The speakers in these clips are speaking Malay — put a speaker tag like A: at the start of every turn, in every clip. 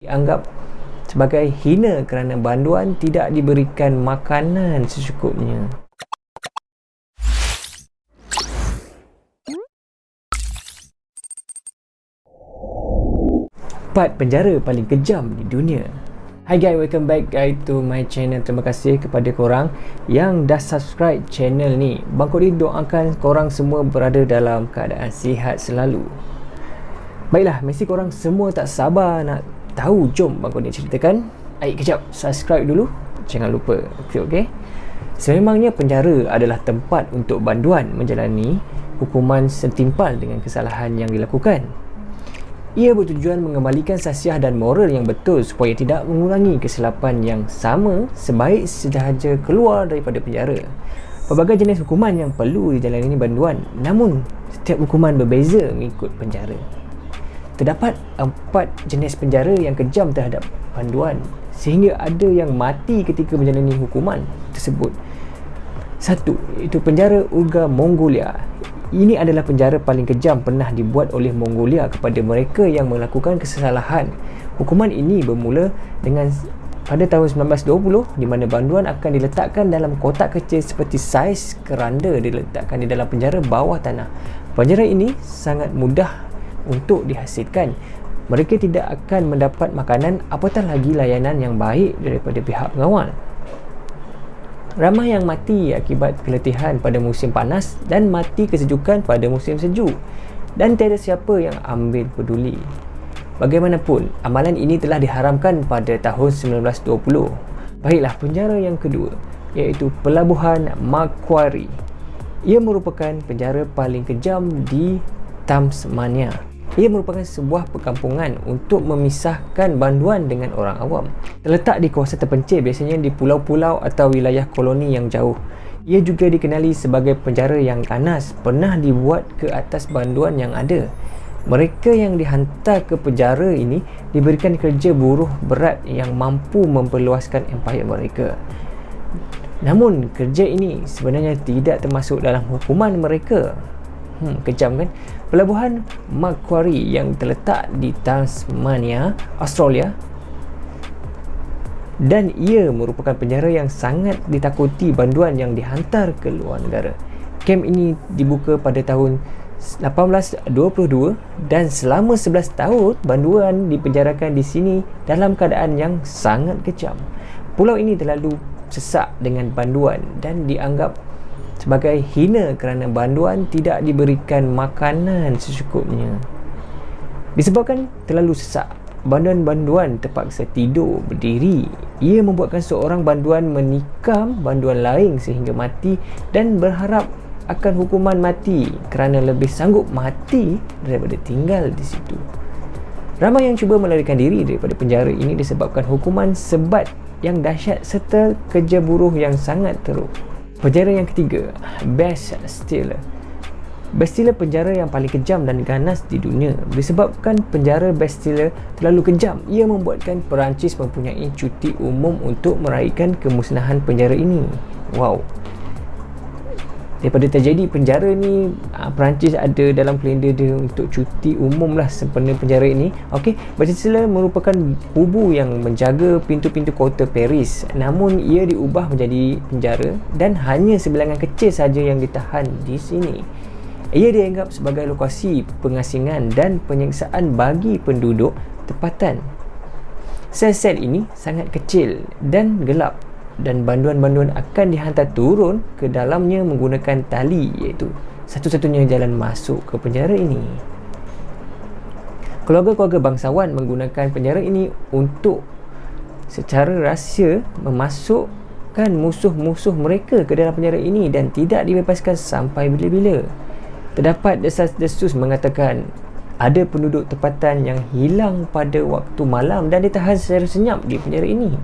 A: dianggap sebagai hina kerana banduan tidak diberikan makanan secukupnya. Empat penjara paling kejam di dunia. Hi guys, welcome back guys to my channel. Terima kasih kepada korang yang dah subscribe channel ni. Bang Kodi doakan korang semua berada dalam keadaan sihat selalu. Baiklah, mesti korang semua tak sabar nak tahu. Jom Bang Kodi ceritakan. Kejap, subscribe dulu. Jangan lupa. Okay? Sememangnya penjara adalah tempat untuk banduan menjalani hukuman setimpal dengan kesalahan yang dilakukan. Ia bertujuan mengembalikan sasiah dan moral yang betul supaya tidak mengulangi kesilapan yang sama sebaik sedahaja keluar daripada penjara. Pelbagai jenis hukuman yang perlu dijalani banduan, namun setiap hukuman berbeza mengikut penjara. Terdapat 4 jenis penjara yang kejam terhadap banduan, sehingga ada yang mati ketika menjalani hukuman tersebut. 1. Itu penjara Urga Mongolia. Ini adalah penjara paling kejam pernah dibuat oleh Mongolia kepada mereka yang melakukan kesalahan. Hukuman ini bermula dengan pada tahun 1920, di mana banduan akan diletakkan dalam kotak kecil seperti saiz keranda diletakkan di dalam penjara bawah tanah. Penjara ini sangat mudah untuk dihasilkan. Mereka tidak akan mendapat makanan apatah lagi layanan yang baik daripada pihak pengawal. Ramai yang mati akibat keletihan pada musim panas dan mati kesejukan pada musim sejuk, dan tiada siapa yang ambil peduli. Bagaimanapun, amalan ini telah diharamkan pada tahun 1920. Baiklah, penjara yang kedua, iaitu Pelabuhan Macquarie. Ia merupakan penjara paling kejam di Tasmania. Ia merupakan sebuah perkampungan untuk memisahkan banduan dengan orang awam. Terletak di kawasan terpencil, biasanya di pulau-pulau atau wilayah koloni yang jauh. Ia juga dikenali sebagai penjara yang ganas, pernah dibuat ke atas banduan yang ada. Mereka yang dihantar ke penjara ini diberikan kerja buruh berat yang mampu memperluaskan empayar mereka. Namun, kerja ini sebenarnya tidak termasuk dalam hukuman mereka. Kejam kan? Pelabuhan Macquarie yang terletak di Tasmania, Australia, dan ia merupakan penjara yang sangat ditakuti banduan yang dihantar ke luar negara. Kem ini dibuka pada tahun 1822 dan selama 11 tahun banduan dipenjarakan di sini dalam keadaan yang sangat kejam. Pulau ini terlalu sesak dengan banduan dan dianggap sebagai hina kerana banduan tidak diberikan makanan secukupnya. Disebabkan terlalu sesak, banduan-banduan terpaksa tidur berdiri. Ia membuatkan seorang banduan menikam banduan lain sehingga mati dan berharap akan hukuman mati kerana lebih sanggup mati daripada tinggal di situ. Ramai yang cuba melarikan diri daripada penjara ini disebabkan hukuman sebat yang dahsyat serta kerja buruh yang sangat teruk. Penjara yang ketiga, Bastille. Bastille penjara yang paling kejam dan ganas di dunia. Disebabkan penjara Bastille terlalu kejam, ia membuatkan Perancis mempunyai cuti umum untuk meraihkan kemusnahan penjara ini. Wow. Daripada terjadi penjara ni, Perancis ada dalam kalender dia untuk cuti umum lah sempena penjara ini. Okey, Bastille merupakan kubu yang menjaga pintu-pintu kota Paris. Namun ia diubah menjadi penjara dan hanya sebilangan kecil saja yang ditahan di sini. Ia dianggap sebagai lokasi pengasingan dan penyiksaan bagi penduduk tempatan. Sel-sel ini sangat kecil dan gelap, dan banduan-banduan akan dihantar turun ke dalamnya menggunakan tali, iaitu satu-satunya jalan masuk ke penjara ini. Keluarga-keluarga bangsawan menggunakan penjara ini untuk secara rahsia memasukkan musuh-musuh mereka ke dalam penjara ini dan tidak dibebaskan sampai bila-bila. Terdapat desas-desus mengatakan ada penduduk tempatan yang hilang pada waktu malam dan ditahan secara senyap di penjara ini.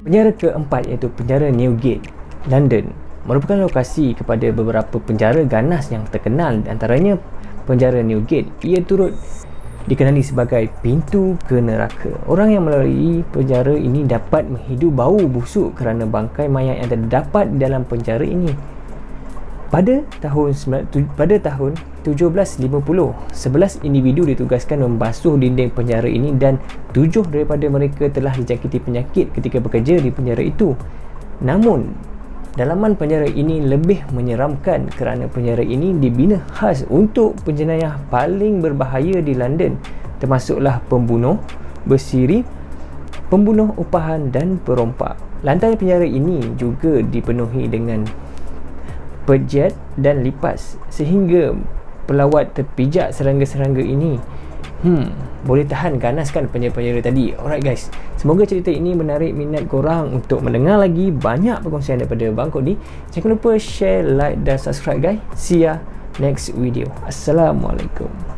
A: Penjara keempat iaitu penjara Newgate, London, merupakan lokasi kepada beberapa penjara ganas yang terkenal. Antaranya penjara Newgate. Ia turut dikenali sebagai pintu ke neraka. Orang yang melalui penjara ini dapat menghidu bau busuk kerana bangkai mayat yang terdapat di dalam penjara ini. Pada tahun 1750, 11 individu ditugaskan membasuh dinding penjara ini dan 7 daripada mereka telah dijangkiti penyakit ketika bekerja di penjara itu. Namun, dalaman penjara ini lebih menyeramkan kerana penjara ini dibina khas untuk penjenayah paling berbahaya di London, termasuklah pembunuh, bersiri, pembunuh upahan dan perompak. Lantai penjara ini juga dipenuhi dengan pejet dan lipas sehingga pelawat terpijak serangga-serangga ini boleh tahan ganaskan penjara-penjara tadi. Alright guys, semoga cerita ini menarik minat korang untuk mendengar lagi banyak perkongsian daripada Bang Kodi. Jangan lupa share, like dan subscribe guys. See ya next video. Assalamualaikum.